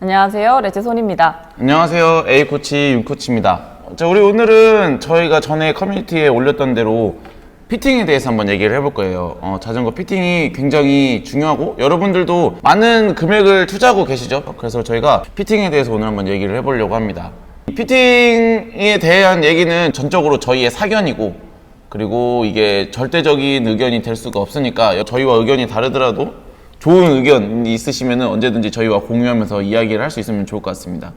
안녕하세요, 레츠손입니다. 안녕하세요, A코치 윤코치입니다. 자, 우리 오늘은 저희가 전에 커뮤니티에 올렸던 대로 피팅에 대해서 한번 얘기를 해볼 거예요. 자전거 피팅이 굉장히 중요하고 여러분들도 많은 금액을 투자하고 계시죠? 그래서 저희가 피팅에 대해서 오늘 한번 얘기를 해보려고 합니다. 피팅에 대한 얘기는 전적으로 저희의 사견이고, 그리고 이게 절대적인 의견이 될 수가 없으니까 저희와 의견이 다르더라도 좋은 의견이 있으시면 언제든지 저희와 공유하면서 이야기를 할 수 있으면 좋을 것 같습니다.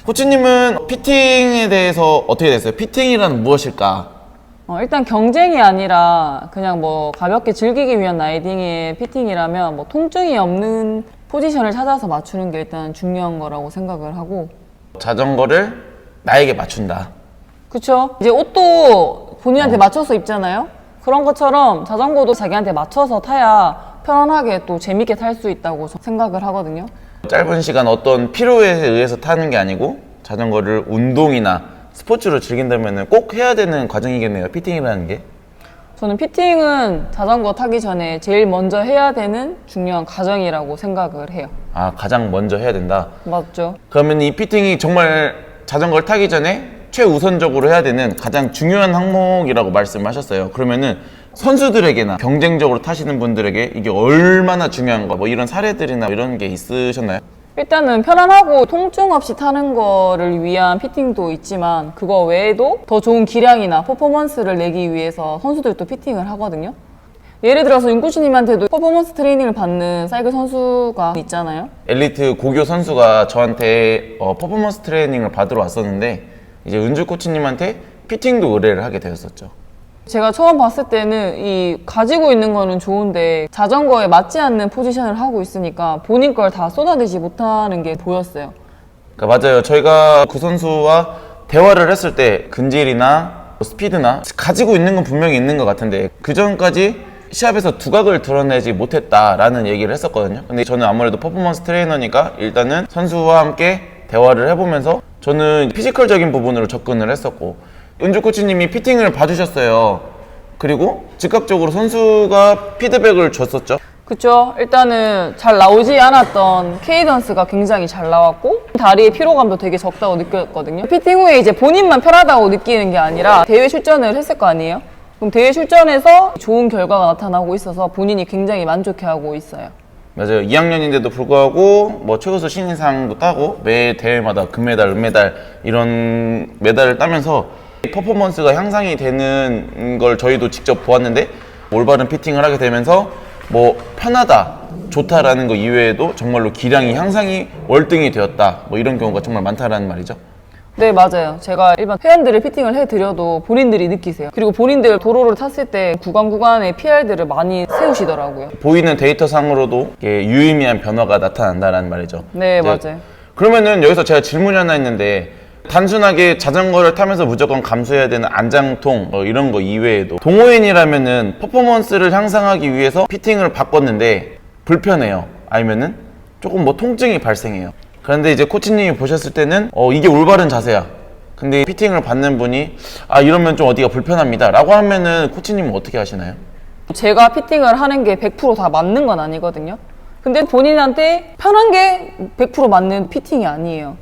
코치님은 피팅에 대해서 어떻게 됐어요? 피팅이란 무엇일까? 일단 경쟁이 아니라 그냥 뭐 가볍게 즐기기 위한 라이딩의 피팅이라면 뭐 통증이 없는 포지션을 찾아서 맞추는 게 일단 중요한 거라고 생각을 하고, 자전거를 나에게 맞춘다. 그쵸? 이제 옷도 본인한테 맞춰서 입잖아요? 그런 것처럼 자전거도 자기한테 맞춰서 타야 편안하게 또 재밌게 탈 수 있다고 생각을 하거든요. 짧은 시간 어떤 필요에 의해서 타는 게 아니고 자전거를 운동이나 스포츠로 즐긴다면 꼭 해야 되는 과정이겠네요, 피팅이라는 게. 저는 피팅은 자전거 타기 전에 제일 먼저 해야 되는 중요한 과정이라고 생각을 해요. 아, 가장 먼저 해야 된다. 맞죠? 그러면 이 피팅이 정말 자전거를 타기 전에 최우선적으로 해야 되는 가장 중요한 항목이라고 말씀하셨어요. 그러면은 선수들에게나 경쟁적으로 타시는 분들에게 이게 얼마나 중요한가, 뭐 이런 사례들이나 이런 게 있으셨나요? 일단은 편안하고 통증 없이 타는 거를 위한 피팅도 있지만, 그거 외에도 더 좋은 기량이나 퍼포먼스를 내기 위해서 선수들도 피팅을 하거든요. 예를 들어서 윤코치님한테도 퍼포먼스 트레이닝을 받는 사이클 선수가 있잖아요. 엘리트 고교 선수가 저한테 퍼포먼스 트레이닝을 받으러 왔었는데 이제 은주 코치님한테 피팅도 의뢰를 하게 되었었죠. 제가 처음 봤을 때는 이 가지고 있는 거는 좋은데 자전거에 맞지 않는 포지션을 하고 있으니까 본인 걸 다 쏟아내지 못하는 게 보였어요. 그러니까 맞아요. 저희가 그 선수와 대화를 했을 때 근질이나 스피드나 가지고 있는 건 분명히 있는 것 같은데 그 전까지 시합에서 두각을 드러내지 못했다라는 얘기를 했었거든요. 근데 저는 아무래도 퍼포먼스 트레이너니까 일단은 선수와 함께 대화를 해보면서 저는 피지컬적인 부분으로 접근을 했었고, 은주 코치님이 피팅을 봐주셨어요. 그리고 즉각적으로 선수가 피드백을 줬었죠. 그쵸. 일단은 잘 나오지 않았던 케이던스가 굉장히 잘 나왔고 다리의 피로감도 되게 적다고 느꼈거든요. 피팅 후에 이제 본인만 편하다고 느끼는 게 아니라 대회 출전을 했을 거 아니에요? 그럼 대회 출전에서 좋은 결과가 나타나고 있어서 본인이 굉장히 만족해하고 있어요. 맞아요. 2학년인데도 불구하고 뭐 최우수 신인상도 따고 매 대회마다 금메달, 은메달 이런 메달을 따면서 퍼포먼스가 향상이 되는 걸 저희도 직접 보았는데, 올바른 피팅을 하게 되면서 뭐 편하다, 좋다라는 거 이외에도 정말로 기량이 향상이 월등히 되었다, 뭐 이런 경우가 정말 많다라는 말이죠. 네, 맞아요. 제가 일반 회원들을 피팅을 해드려도 본인들이 느끼세요. 그리고 본인들 도로를 탔을 때 구간의 PR들을 많이 세우시더라고요. 보이는 데이터상으로도 유의미한 변화가 나타난다는 말이죠. 네, 맞아요. 그러면은 여기서 제가 질문이 하나 있는데, 단순하게 자전거를 타면서 무조건 감수해야 되는 안장통 뭐 이런 거 이외에도 동호인이라면은 퍼포먼스를 향상하기 위해서 피팅을 바꿨는데 불편해요, 아니면은 조금 뭐 통증이 발생해요. 그런데 이제 코치님이 보셨을 때는 이게 올바른 자세야. 근데 피팅을 받는 분이 이러면 좀 어디가 불편합니다 라고 하면은 코치님은 어떻게 하시나요? 제가 피팅을 하는 게 100% 다 맞는 건 아니거든요. 근데 본인한테 편한 게 100% 맞는 피팅이 아니에요.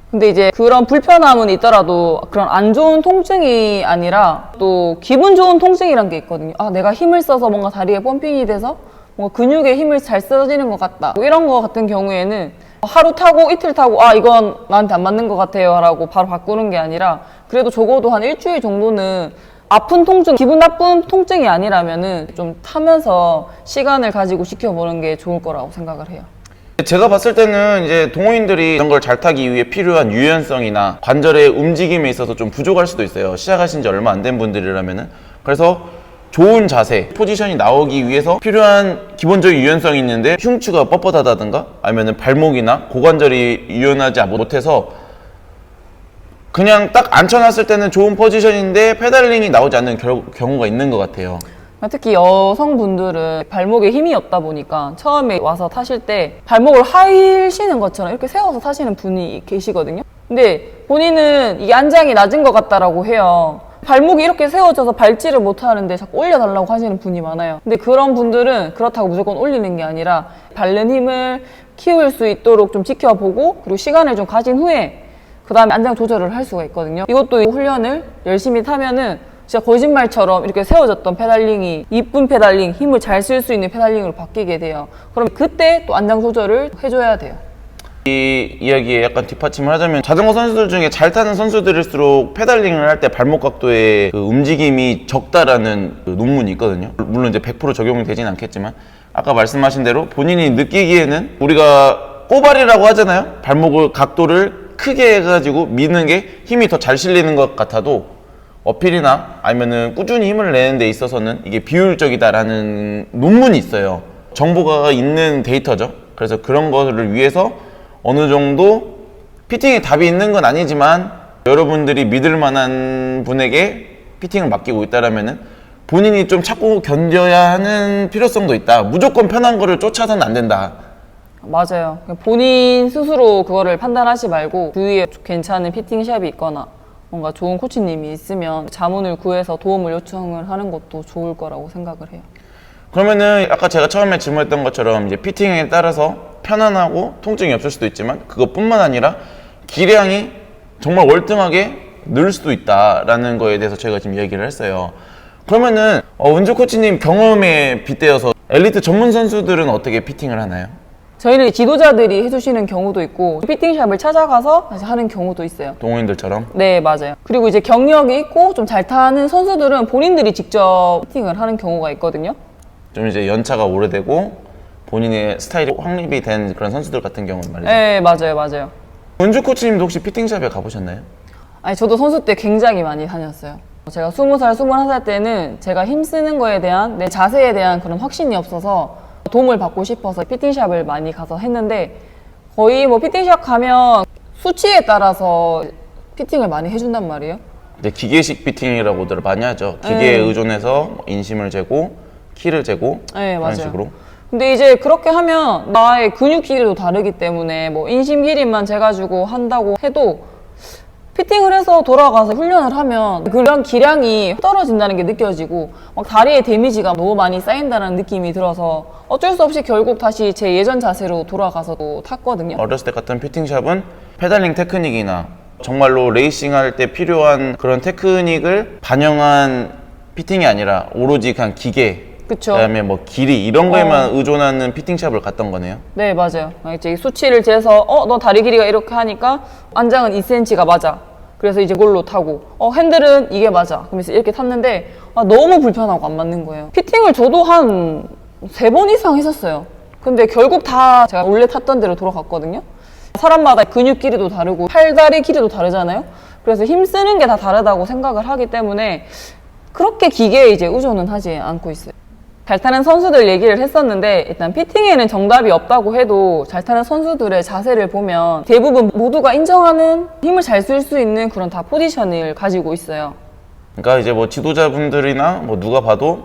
근데 이제 그런 불편함은 있더라도 그런 안 좋은 통증이 아니라 또 기분 좋은 통증이란 게 있거든요. 내가 힘을 써서 뭔가 다리에 펌핑이 돼서 뭔가 근육에 힘을 잘 써지는 것 같다, 뭐 이런 거 같은 경우에는 하루 타고 이틀 타고 이건 나한테 안 맞는 것 같아요 라고 바로 바꾸는 게 아니라, 그래도 적어도 한 일주일 정도는 아픈 통증, 기분 나쁜 통증이 아니라면은 좀 타면서 시간을 가지고 지켜보는 게 좋을 거라고 생각을 해요. 제가 봤을 때는 이제 동호인들이 이런 걸 잘 타기 위해 필요한 유연성이나 관절의 움직임에 있어서 좀 부족할 수도 있어요, 시작하신 지 얼마 안 된 분들이라면은. 그래서 좋은 자세, 포지션이 나오기 위해서 필요한 기본적인 유연성이 있는데 흉추가 뻣뻣하다든가 아니면은 발목이나 고관절이 유연하지 못해서 그냥 딱 앉혀놨을 때는 좋은 포지션인데 페달링이 나오지 않는 경우가 있는 것 같아요. 특히 여성분들은 발목에 힘이 없다 보니까 처음에 와서 타실 때 발목을 하이시는 것처럼 이렇게 세워서 타시는 분이 계시거든요. 근데 본인은 이게 안장이 낮은 것 같다라고 해요. 발목이 이렇게 세워져서 밟지를 못하는데 자꾸 올려달라고 하시는 분이 많아요. 근데 그런 분들은 그렇다고 무조건 올리는 게 아니라 밟는 힘을 키울 수 있도록 좀 지켜보고 그리고 시간을 좀 가진 후에 그 다음에 안장 조절을 할 수가 있거든요. 이것도 훈련을 열심히 타면은 진짜 거짓말처럼 이렇게 세워졌던 페달링이 이쁜 페달링, 힘을 잘 쓸 수 있는 페달링으로 바뀌게 돼요. 그럼 그때 또 안장 조절을 해줘야 돼요. 이 이야기에 약간 뒷받침을 하자면 자전거 선수들 중에 잘 타는 선수들일수록 페달링을 할 때 발목 각도의 그 움직임이 적다라는 그 논문이 있거든요. 물론 이제 100% 적용이 되진 않겠지만 아까 말씀하신 대로 본인이 느끼기에는 우리가 꼬발이라고 하잖아요. 발목을 각도를 크게 해가지고 미는 게 힘이 더 잘 실리는 것 같아도 어필이나 아니면은 꾸준히 힘을 내는 데 있어서는 이게 비효율적이다라는 논문이 있어요. 정보가 있는 데이터죠. 그래서 그런 것을 위해서 어느 정도 피팅에 답이 있는 건 아니지만 여러분들이 믿을 만한 분에게 피팅을 맡기고 있다라면은 본인이 좀 찾고 견뎌야 하는 필요성도 있다. 무조건 편한 거를 쫓아서는 안 된다. 맞아요. 본인 스스로 그거를 판단하지 말고 주위에 괜찮은 피팅샵이 있거나 뭔가 좋은 코치님이 있으면 자문을 구해서 도움을 요청을 하는 것도 좋을 거라고 생각을 해요. 그러면은 아까 제가 처음에 질문했던 것처럼 이제 피팅에 따라서 편안하고 통증이 없을 수도 있지만 그것뿐만 아니라 기량이 정말 월등하게 늘 수도 있다라는 거에 대해서 저희가 지금 얘기를 했어요. 그러면은 은주 코치님 경험에 빗대어서 엘리트 전문 선수들은 어떻게 피팅을 하나요? 저희는 지도자들이 해주시는 경우도 있고 피팅샵을 찾아가서 다시 하는 경우도 있어요. 동호인들처럼? 네, 맞아요. 그리고 이제 경력이 있고 좀 잘 타는 선수들은 본인들이 직접 피팅을 하는 경우가 있거든요. 좀 이제 연차가 오래되고 본인의 스타일이 확립이 된 그런 선수들 같은 경우는 말이죠. 네, 맞아요. 은주 코치님도 혹시 피팅샵에 가보셨나요? 아니, 저도 선수 때 굉장히 많이 다녔어요. 제가 20살, 21살 때는 제가 힘쓰는 거에 대한 내 자세에 대한 그런 확신이 없어서 도움을 받고 싶어서 피팅샵을 많이 가서 했는데 거의 뭐 피팅샵 가면 수치에 따라서 피팅을 많이 해준단 말이에요. 이제 기계식 피팅이라고들 많이 하죠. 기계에 의존해서 인심을 재고 키를 재고 네, 그런 맞아요. 식으로. 근데 이제 그렇게 하면 나의 근육 길이도 다르기 때문에 뭐 인심 길이만 재가지고 한다고 해도 피팅을 해서 돌아가서 훈련을 하면 그런 기량이 떨어진다는 게 느껴지고 막 다리에 데미지가 너무 많이 쌓인다는 느낌이 들어서 어쩔 수 없이 결국 다시 제 예전 자세로 돌아가서 또 탔거든요. 어렸을 때 갔던 피팅샵은 페달링 테크닉이나 정말로 레이싱 할 때 필요한 그런 테크닉을 반영한 피팅이 아니라 오로지 그냥 기계 그쵸. 그다음에 뭐 길이 이런 거에만 의존하는 피팅샵을 갔던 거네요. 네, 맞아요. 이제 수치를 재서 너 다리 길이가 이렇게 하니까 안장은 2cm가 맞아. 그래서 이제 그걸로 타고 핸들은 이게 맞아. 그러면서 이렇게 탔는데 너무 불편하고 안 맞는 거예요. 피팅을 저도 한 3번 이상 했었어요. 근데 결국 다 제가 원래 탔던 대로 돌아갔거든요. 사람마다 근육 길이도 다르고 팔다리 길이도 다르잖아요. 그래서 힘쓰는 게 다 다르다고 생각을 하기 때문에 그렇게 기계에 이제 의존은 하지 않고 있어요. 잘 타는 선수들 얘기를 했었는데 일단 피팅에는 정답이 없다고 해도 잘 타는 선수들의 자세를 보면 대부분 모두가 인정하는 힘을 잘 쓸 수 있는 그런 다 포지션을 가지고 있어요. 그러니까 이제 뭐 지도자분들이나 뭐 누가 봐도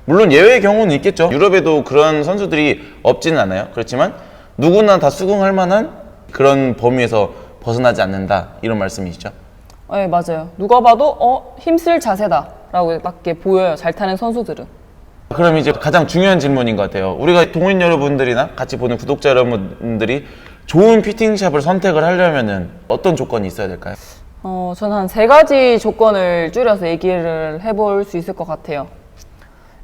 물론 예외의 경우는 있겠죠. 유럽에도 그런 선수들이 없지는 않아요. 그렇지만 누구나 다 수긍할 만한 그런 범위에서 벗어나지 않는다 이런 말씀이시죠? 네, 맞아요. 누가 봐도 힘쓸 자세다라고 밖에 보여요. 잘 타는 선수들은. 그럼 이제 가장 중요한 질문인 것 같아요. 우리가 동호인 여러분들이나 같이 보는 구독자 여러분들이 좋은 피팅샵을 선택을 하려면은 어떤 조건이 있어야 될까요? 저는 한 3가지 조건을 줄여서 얘기를 해볼 수 있을 것 같아요.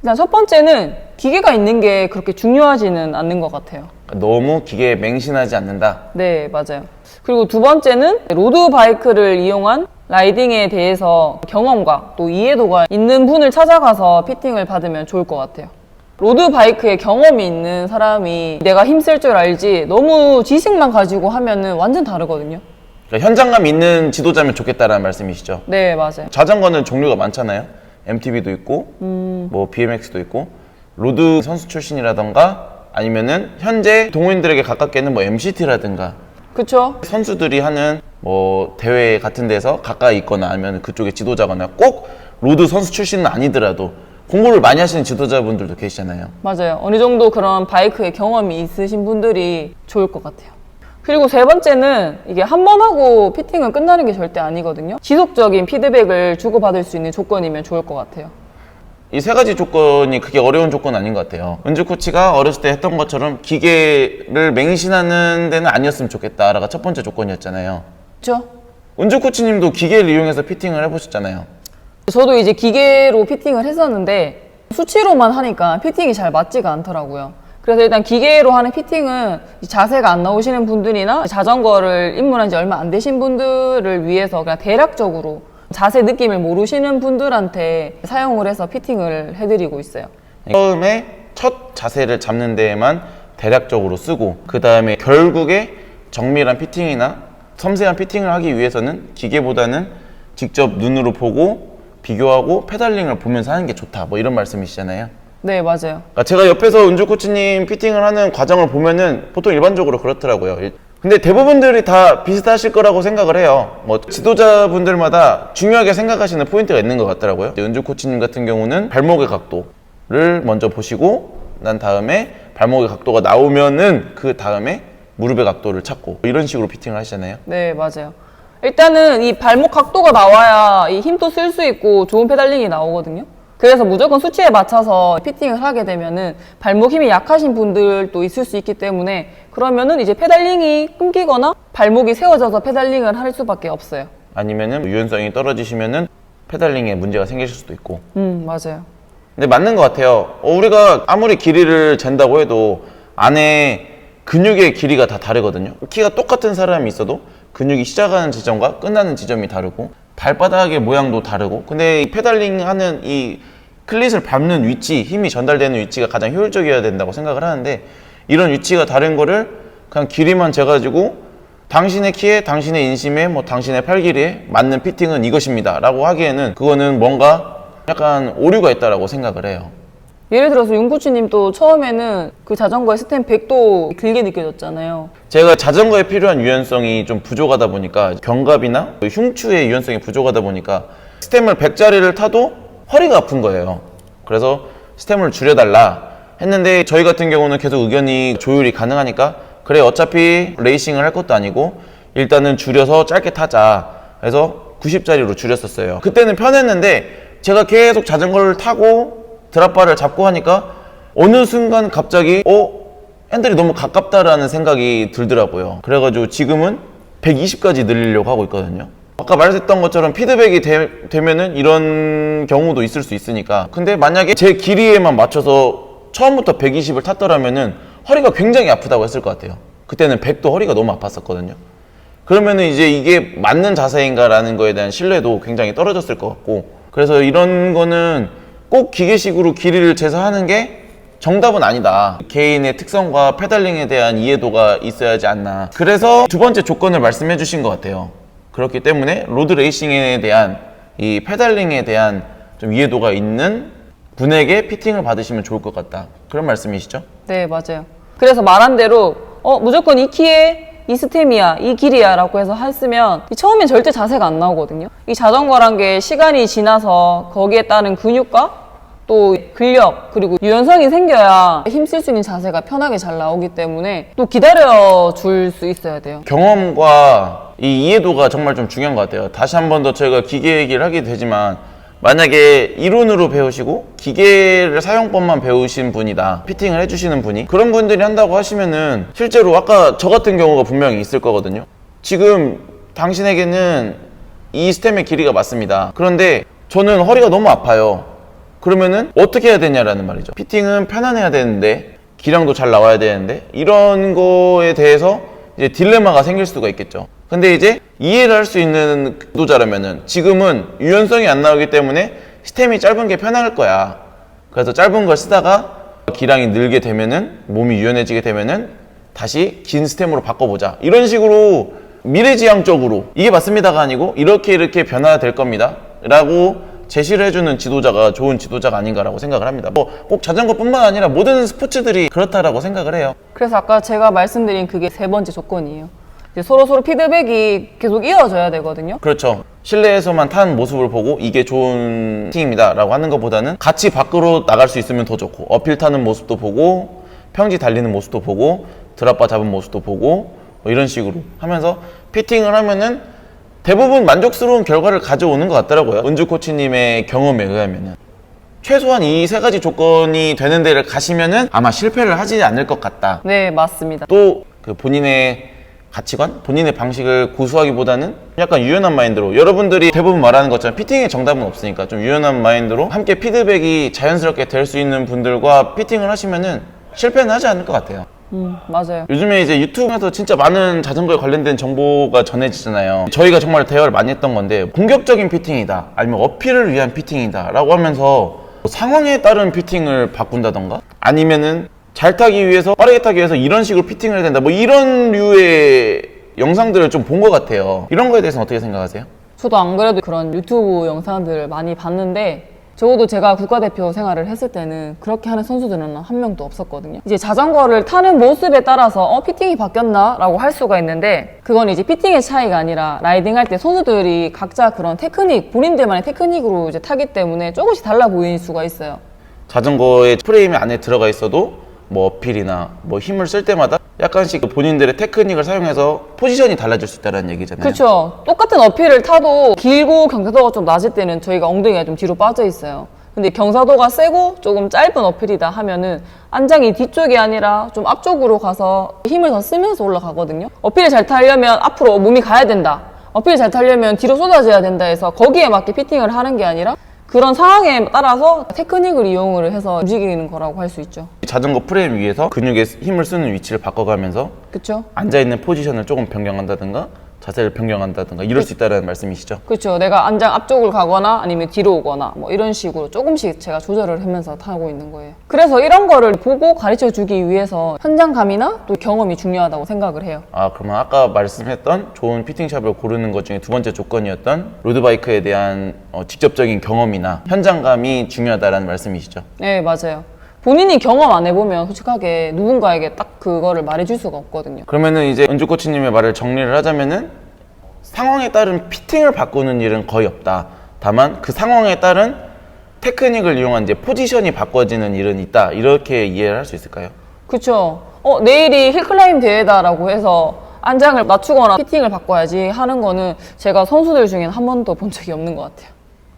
일단 첫 번째는 기계가 있는 게 그렇게 중요하지는 않는 것 같아요. 너무 기계에 맹신하지 않는다. 네, 맞아요. 그리고 두 번째는 로드 바이크를 이용한 라이딩에 대해서 경험과 또 이해도가 있는 분을 찾아가서 피팅을 받으면 좋을 것 같아요. 로드 바이크에 경험이 있는 사람이 내가 힘쓸 줄 알지 너무 지식만 가지고 하면은 완전 다르거든요. 그러니까 현장감 있는 지도자면 좋겠다라는 말씀이시죠? 네, 맞아요. 자전거는 종류가 많잖아요. MTB도 있고 뭐 BMX도 있고 로드 선수 출신이라던가 아니면은 현재 동호인들에게 가깝게는 뭐 MCT라든가 그쵸? 선수들이 하는 뭐 대회 같은 데서 가까이 있거나 아니면 그쪽에 지도자거나 꼭 로드 선수 출신은 아니더라도 공부를 많이 하시는 지도자분들도 계시잖아요. 맞아요. 어느 정도 그런 바이크에 경험이 있으신 분들이 좋을 것 같아요. 그리고 세 번째는 이게 한 번 하고 피팅은 끝나는 게 절대 아니거든요. 지속적인 피드백을 주고받을 수 있는 조건이면 좋을 것 같아요. 이 세 가지 조건이 그게 어려운 조건 아닌 것 같아요. 은주 코치가 어렸을 때 했던 것처럼 기계를 맹신하는 데는 아니었으면 좋겠다라가 첫 번째 조건이었잖아요. 그렇죠? 은주 코치님도 기계를 이용해서 피팅을 해보셨잖아요. 저도 이제 기계로 피팅을 했었는데 수치로만 하니까 피팅이 잘 맞지가 않더라고요. 그래서 일단 기계로 하는 피팅은 자세가 안 나오시는 분들이나 자전거를 입문한 지 얼마 안 되신 분들을 위해서 그냥 대략적으로 자세 느낌을 모르시는 분들한테 사용을 해서 피팅을 해드리고 있어요. 처음에 첫 자세를 잡는 데에만 대략적으로 쓰고 그 다음에 결국에 정밀한 피팅이나 섬세한 피팅을 하기 위해서는 기계보다는 직접 눈으로 보고 비교하고 페달링을 보면서 하는 게 좋다 뭐 이런 말씀이시잖아요. 네, 맞아요. 그러니까 제가 옆에서 은주 코치님 피팅을 하는 과정을 보면은 보통 일반적으로 그렇더라고요. 근데 대부분들이 다 비슷하실 거라고 생각을 해요. 뭐 지도자분들마다 중요하게 생각하시는 포인트가 있는 것 같더라고요. 은주 코치님 같은 경우는 발목의 각도를 먼저 보시고 난 다음에 발목의 각도가 나오면은 그 다음에 무릎의 각도를 찾고 이런 식으로 피팅을 하시잖아요. 네, 맞아요. 일단은 이 발목 각도가 나와야 이 힘도 쓸 수 있고 좋은 페달링이 나오거든요. 그래서 무조건 수치에 맞춰서 피팅을 하게 되면은 발목 힘이 약하신 분들도 있을 수 있기 때문에 그러면은 이제 페달링이 끊기거나 발목이 세워져서 페달링을 할 수밖에 없어요. 아니면은 유연성이 떨어지시면은 페달링에 문제가 생기실 수도 있고. 맞아요. 근데 맞는 것 같아요. 우리가 아무리 길이를 잰다고 해도 안에 근육의 길이가 다 다르거든요. 키가 똑같은 사람이 있어도 근육이 시작하는 지점과 끝나는 지점이 다르고 발바닥의 모양도 다르고 근데 이 페달링 하는 이 클릿을 밟는 위치, 힘이 전달되는 위치가 가장 효율적이어야 된다고 생각을 하는데 이런 위치가 다른 거를 그냥 길이만 재가지고 당신의 키에, 당신의 인심에, 뭐 당신의 팔 길이에 맞는 피팅은 이것입니다 라고 하기에는 그거는 뭔가 약간 오류가 있다라고 생각을 해요. 예를 들어서 윤코치님도 처음에는 그 자전거의 스템 100도 길게 느껴졌잖아요. 제가 자전거에 필요한 유연성이 좀 부족하다 보니까 견갑이나 흉추의 유연성이 부족하다 보니까 스템을 100짜리를 타도 허리가 아픈 거예요. 그래서 스템을 줄여달라 했는데 저희 같은 경우는 계속 의견이 조율이 가능하니까 그래 어차피 레이싱을 할 것도 아니고 일단은 줄여서 짧게 타자 해서 90짜리로 줄였었어요. 그때는 편했는데 제가 계속 자전거를 타고 드랍바를 잡고 하니까 어느 순간 갑자기 핸들이 너무 가깝다라는 생각이 들더라고요. 그래가지고 지금은 120까지 늘리려고 하고 있거든요. 아까 말했던 것처럼 피드백이 되면은 이런 경우도 있을 수 있으니까 근데 만약에 제 길이에만 맞춰서 처음부터 120을 탔더라면은 허리가 굉장히 아프다고 했을 것 같아요. 그때는 100도 허리가 너무 아팠었거든요. 그러면은 이제 이게 맞는 자세인가라는 거에 대한 신뢰도 굉장히 떨어졌을 것 같고 그래서 이런 거는 꼭 기계식으로 길이를 재서 하는 게 정답은 아니다. 개인의 특성과 페달링에 대한 이해도가 있어야지 않나. 그래서 두 번째 조건을 말씀해 주신 것 같아요. 그렇기 때문에 로드 레이싱에 대한 이 페달링에 대한 좀 이해도가 있는 분에게 피팅을 받으시면 좋을 것 같다. 그런 말씀이시죠? 네, 맞아요. 그래서 말한 대로 무조건 이 키에 이 스템이야, 이 길이야 라고 해서 했으면 처음엔 절대 자세가 안 나오거든요. 이 자전거란 게 시간이 지나서 거기에 따른 근육과 또 근력 그리고 유연성이 생겨야 힘쓸 수 있는 자세가 편하게 잘 나오기 때문에 또 기다려 줄 수 있어야 돼요. 경험과 이 이해도가 정말 좀 중요한 것 같아요. 다시 한 번 더 저희가 기계 얘기를 하게 되지만 만약에 이론으로 배우시고 기계를 사용법만 배우신 분이다 피팅을 해주시는 분이 그런 분들이 한다고 하시면은 실제로 아까 저 같은 경우가 분명히 있을 거거든요. 지금 당신에게는 이 스템의 길이가 맞습니다. 그런데 저는 허리가 너무 아파요. 그러면은 어떻게 해야 되냐라는 말이죠. 피팅은 편안해야 되는데 기량도 잘 나와야 되는데 이런 거에 대해서 이제 딜레마가 생길 수가 있겠죠. 근데 이제 이해를 할 수 있는 구도자라면은 지금은 유연성이 안 나오기 때문에 스템이 짧은 게 편할 거야. 그래서 짧은 걸 쓰다가 기량이 늘게 되면은 몸이 유연해지게 되면은 다시 긴 스템으로 바꿔보자. 이런 식으로 미래지향적으로 이게 맞습니다가 아니고 이렇게 변화될 겁니다. 라고 제시를 해주는 지도자가 좋은 지도자가 아닌가라고 생각을 합니다. 뭐 꼭 자전거뿐만 아니라 모든 스포츠들이 그렇다라고 생각을 해요. 그래서 아까 제가 말씀드린 그게 세 번째 조건이에요. 이제 서로 피드백이 계속 이어져야 되거든요. 그렇죠. 실내에서만 탄 모습을 보고 이게 좋은 팀입니다 라고 하는 것보다는 같이 밖으로 나갈 수 있으면 더 좋고 어필 타는 모습도 보고 평지 달리는 모습도 보고 드랍바 잡은 모습도 보고 뭐 이런 식으로 하면서 피팅을 하면은 대부분 만족스러운 결과를 가져오는 것 같더라고요. 은주 코치님의 경험에 의하면은. 최소한 이 세 가지 조건이 되는 데를 가시면은 아마 실패를 하지 않을 것 같다. 네, 맞습니다. 또 그 본인의 가치관, 본인의 방식을 고수하기보다는 약간 유연한 마인드로, 여러분들이 대부분 말하는 것처럼 피팅의 정답은 없으니까 좀 유연한 마인드로 함께 피드백이 자연스럽게 될 수 있는 분들과 피팅을 하시면은 실패는 하지 않을 것 같아요. 맞아요. 요즘에 이제 유튜브에서 진짜 많은 자전거에 관련된 정보가 전해지잖아요. 저희가 정말 대화를 많이 했던 건데, 공격적인 피팅이다, 아니면 어필을 위한 피팅이다 라고 하면서 상황에 따른 피팅을 바꾼다던가, 아니면은 잘 타기 위해서, 빠르게 타기 위해서 이런 식으로 피팅을 해야 된다, 뭐 이런 류의 영상들을 좀 본 것 같아요. 이런 거에 대해서는 어떻게 생각하세요? 저도 안 그래도 그런 유튜브 영상들을 많이 봤는데, 적어도 제가 국가대표 생활을 했을 때는 그렇게 하는 선수들은 한 명도 없었거든요. 이제 자전거를 타는 모습에 따라서 피팅이 바뀌었나? 라고 할 수가 있는데, 그건 이제 피팅의 차이가 아니라 라이딩 할 때 선수들이 각자 그런 테크닉, 본인들만의 테크닉으로 이제 타기 때문에 조금씩 달라 보일 수가 있어요. 자전거의 프레임 안에 들어가 있어도 뭐 어필이나 뭐 힘을 쓸 때마다 약간씩 본인들의 테크닉을 사용해서 포지션이 달라질 수 있다는 얘기잖아요. 그렇죠. 똑같은 어필을 타도 길고 경사도가 좀 낮을 때는 저희가 엉덩이가 좀 뒤로 빠져 있어요. 근데 경사도가 세고 조금 짧은 어필이다 하면은 안장이 뒤쪽이 아니라 좀 앞쪽으로 가서 힘을 더 쓰면서 올라가거든요. 어필을 잘 타려면 앞으로 몸이 가야 된다, 어필을 잘 타려면 뒤로 쏟아져야 된다 해서 거기에 맞게 피팅을 하는 게 아니라 그런 상황에 따라서 테크닉을 이용을 해서 움직이는 거라고 할 수 있죠. 자전거 프레임 위에서 근육의 힘을 쓰는 위치를 바꿔가면서 그렇죠. 앉아있는 포지션을 조금 변경한다든가 자세를 변경한다든가 이럴 수 있다는 말씀이시죠? 그렇죠. 내가 안장 앞쪽을 가거나 아니면 뒤로 오거나 뭐 이런 식으로 조금씩 제가 조절을 하면서 타고 있는 거예요. 그래서 이런 거를 보고 가르쳐 주기 위해서 현장감이나 또 경험이 중요하다고 생각을 해요. 아, 그러면 아까 말씀했던 좋은 피팅샵을 고르는 것 중에 두 번째 조건이었던 로드바이크에 대한 직접적인 경험이나 현장감이 중요하다는 말씀이시죠? 네, 맞아요. 본인이 경험 안 해보면 솔직하게 누군가에게 딱 그거를 말해줄 수가 없거든요. 그러면은 이제 은주 코치님의 말을 정리를 하자면은, 상황에 따른 피팅을 바꾸는 일은 거의 없다. 다만 그 상황에 따른 테크닉을 이용한 이제 포지션이 바꿔지는 일은 있다. 이렇게 이해를 할 수 있을까요? 그쵸. 내일이 힐클라임 대회다라고 해서 안장을 낮추거나 피팅을 바꿔야지 하는 거는 제가 선수들 중엔 한 번도 본 적이 없는 것 같아요.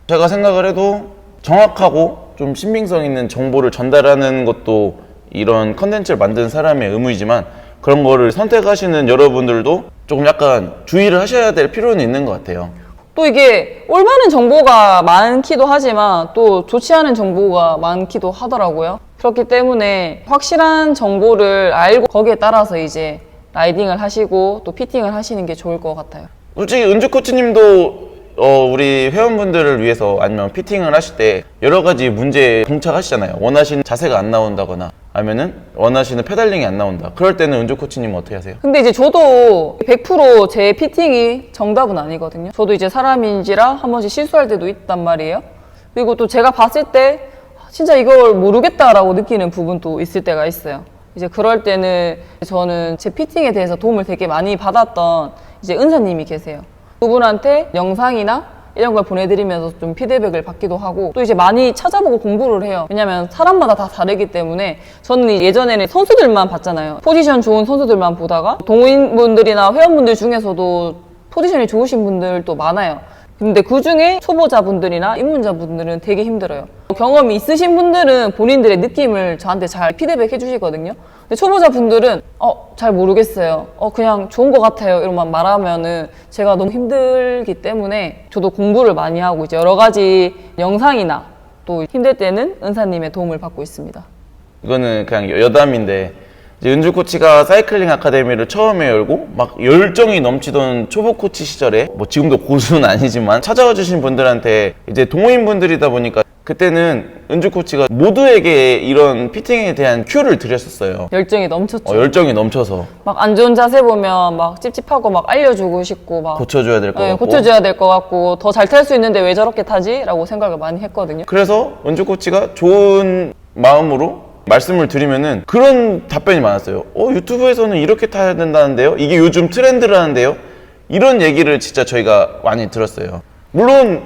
제가 생각을 해도 정확하고 좀 신빙성 있는 정보를 전달하는 것도 이런 컨텐츠를 만든 사람의 의무이지만, 그런 거를 선택하시는 여러분들도 조금 약간 주의를 하셔야 될 필요는 있는 것 같아요. 또 이게 올바른 정보가 많기도 하지만 또 좋지 않은 정보가 많기도 하더라고요. 그렇기 때문에 확실한 정보를 알고 거기에 따라서 이제 라이딩을 하시고 또 피팅을 하시는 게 좋을 것 같아요. 솔직히 은주 코치님도 우리 회원분들을 위해서 아니면 피팅을 하실 때 여러 가지 문제에 봉착하시잖아요. 원하시는 자세가 안 나온다거나 아니면은 원하시는 페달링이 안 나온다. 그럴 때는 은주 코치님은 어떻게 하세요? 근데 이제 저도 100%제 피팅이 정답은 아니거든요. 저도 이제 사람인지라 한 번씩 실수할 때도 있단 말이에요. 그리고 또 제가 봤을 때 진짜 이걸 모르겠다라고 느끼는 부분도 있을 때가 있어요. 이제 그럴 때는 저는 제 피팅에 대해서 도움을 되게 많이 받았던 이제 은사님이 계세요. 그분한테 영상이나 이런 걸 보내드리면서 좀 피드백을 받기도 하고, 또 이제 많이 찾아보고 공부를 해요. 왜냐면 사람마다 다 다르기 때문에. 저는 예전에는 선수들만 봤잖아요. 포지션 좋은 선수들만 보다가 동호인분들이나 회원분들 중에서도 포지션이 좋으신 분들도 많아요. 근데 그 중에 초보자분들이나 입문자분들은 되게 힘들어요. 경험이 있으신 분들은 본인들의 느낌을 저한테 잘 피드백 해주시거든요. 근데 초보자분들은 잘 모르겠어요, 그냥 좋은 것 같아요 이런만 말하면은 제가 너무 힘들기 때문에 저도 공부를 많이 하고 이제 여러 가지 영상이나 또 힘들 때는 은사님의 도움을 받고 있습니다. 이거는 그냥 여담인데, 이제 은주 코치가 사이클링 아카데미를 처음에 열고 막 열정이 넘치던 초보 코치 시절에, 뭐 지금도 고수는 아니지만 찾아와 주신 분들한테 이제 동호인 분들이다 보니까 그때는 은주 코치가 모두에게 이런 피팅에 대한 큐를 드렸었어요. 열정이 넘쳤죠. 열정이 넘쳐서 막 안 좋은 자세 보면 막 찝찝하고 막 알려주고 싶고 막 고쳐줘야 될 것 같고, 고쳐줘야 될 것 같고 더 잘 탈 수 있는데 왜 저렇게 타지? 라고 생각을 많이 했거든요. 그래서 은주 코치가 좋은 마음으로 말씀을 드리면은 그런 답변이 많았어요. 유튜브에서는 이렇게 타야 된다는데요? 이게 요즘 트렌드라는데요? 이런 얘기를 진짜 저희가 많이 들었어요. 물론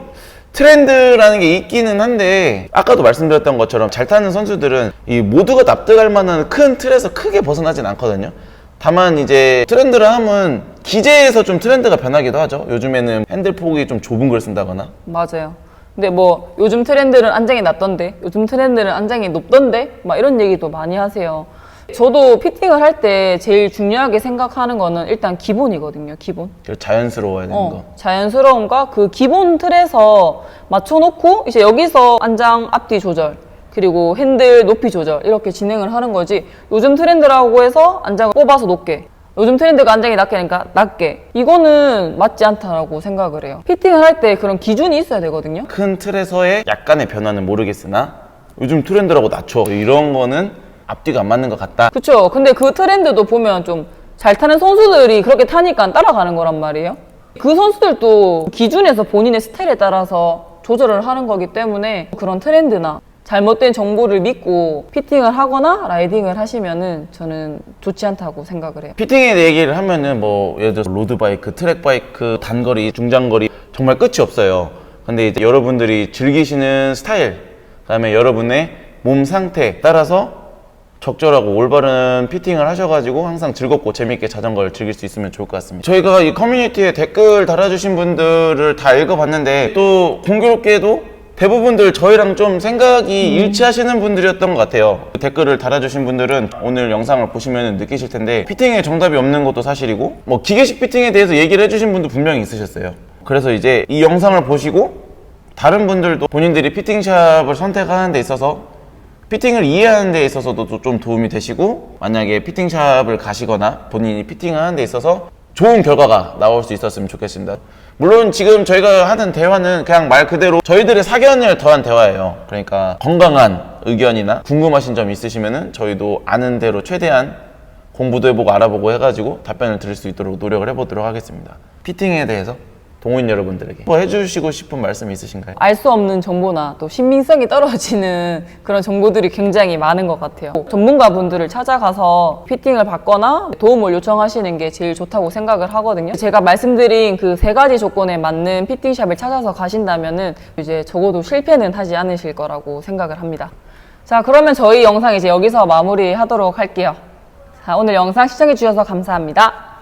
트렌드라는 게 있기는 한데, 아까도 말씀드렸던 것처럼 잘 타는 선수들은 이 모두가 납득할 만한 큰 틀에서 크게 벗어나진 않거든요. 다만 이제 트렌드를 하면 기재에서 좀 트렌드가 변하기도 하죠. 요즘에는 핸들폭이 좀 좁은 걸 쓴다거나. 맞아요. 근데 뭐 요즘 트렌드는 안장이 낮던데, 요즘 트렌드는 안장이 높던데, 막 이런 얘기도 많이 하세요. 저도 피팅을 할 때 제일 중요하게 생각하는 거는 일단 기본이거든요. 기본. 자연스러워야 되는 거. 자연스러움과 그 기본 틀에서 맞춰놓고 이제 여기서 안장 앞뒤 조절 그리고 핸들 높이 조절 이렇게 진행을 하는 거지, 요즘 트렌드라고 해서 안장을 뽑아서 높게, 요즘 트렌드가 안장이 낮게 하니까 낮게, 이거는 맞지 않다라고 생각을 해요. 피팅을 할 때 그런 기준이 있어야 되거든요. 큰 틀에서의 약간의 변화는 모르겠으나 요즘 트렌드라고 낮춰, 이런 거는 앞뒤가 안 맞는 것 같다. 그쵸. 근데 그 트렌드도 보면 좀 잘 타는 선수들이 그렇게 타니까 따라가는 거란 말이에요. 그 선수들도 기준에서 본인의 스타일에 따라서 조절을 하는 거기 때문에 그런 트렌드나 잘못된 정보를 믿고 피팅을 하거나 라이딩을 하시면은 저는 좋지 않다고 생각을 해요. 피팅에 대해 얘기를 하면은 뭐 예를 들어서 로드바이크, 트랙바이크, 단거리, 중장거리 정말 끝이 없어요. 근데 이제 여러분들이 즐기시는 스타일, 그다음에 여러분의 몸 상태에 따라서 적절하고 올바른 피팅을 하셔가지고 항상 즐겁고 재밌게 자전거를 즐길 수 있으면 좋을 것 같습니다. 저희가 이 커뮤니티에 댓글 달아주신 분들을 다 읽어봤는데 또 공교롭게도 대부분들 저희랑 좀 생각이 일치하시는 분들이었던 것 같아요. 댓글을 달아주신 분들은 오늘 영상을 보시면 느끼실 텐데 피팅에 정답이 없는 것도 사실이고 뭐 기계식 피팅에 대해서 얘기를 해주신 분도 분명히 있으셨어요. 그래서 이제 이 영상을 보시고 다른 분들도 본인들이 피팅샵을 선택하는 데 있어서 피팅을 이해하는 데 있어서도 좀 도움이 되시고, 만약에 피팅샵을 가시거나 본인이 피팅하는 데 있어서 좋은 결과가 나올 수 있었으면 좋겠습니다. 물론 지금 저희가 하는 대화는 그냥 말 그대로 저희들의 사견을 더한 대화예요. 그러니까 건강한 의견이나 궁금하신 점 있으시면은 저희도 아는 대로 최대한 공부도 해보고 알아보고 해가지고 답변을 드릴 수 있도록 노력을 해보도록 하겠습니다. 피팅에 대해서 동호인 여러분들에게 뭐 해주시고 싶은 말씀 있으신가요? 알 수 없는 정보나 또 신빙성이 떨어지는 그런 정보들이 굉장히 많은 것 같아요. 전문가분들을 찾아가서 피팅을 받거나 도움을 요청하시는 게 제일 좋다고 생각을 하거든요. 제가 말씀드린 그 3가지 조건에 맞는 피팅샵을 찾아서 가신다면은 이제 적어도 실패는 하지 않으실 거라고 생각을 합니다. 자, 그러면 저희 영상 이제 여기서 마무리하도록 할게요. 자, 오늘 영상 시청해 주셔서 감사합니다.